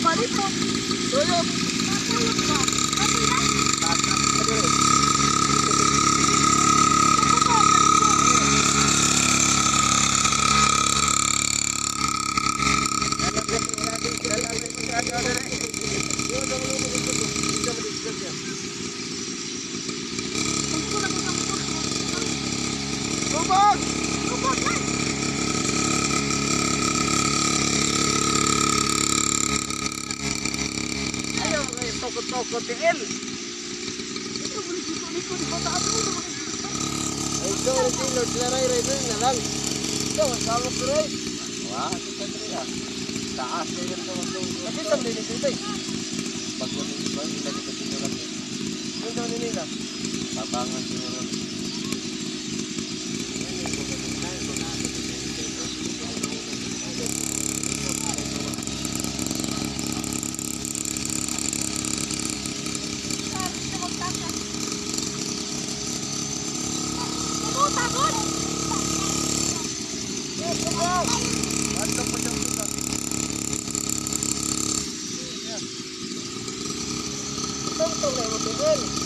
balik po. Tuyok. Tuyok ba? Lubog! Lubog na! Ayaw kayo tokot-tokot tiil. Ito, bulik-bulik ko taas mo. Ay, ito, Lord, laray-ray na lang. Ito, masama ko rin. Wah, ito ka rin ah. Taas na yun naman ito. Kasi ito, linis ito eh. Pag namin ito, ilagay ito dito lang. Yung daw nila. Tabangan dito lang. Ito may matugal.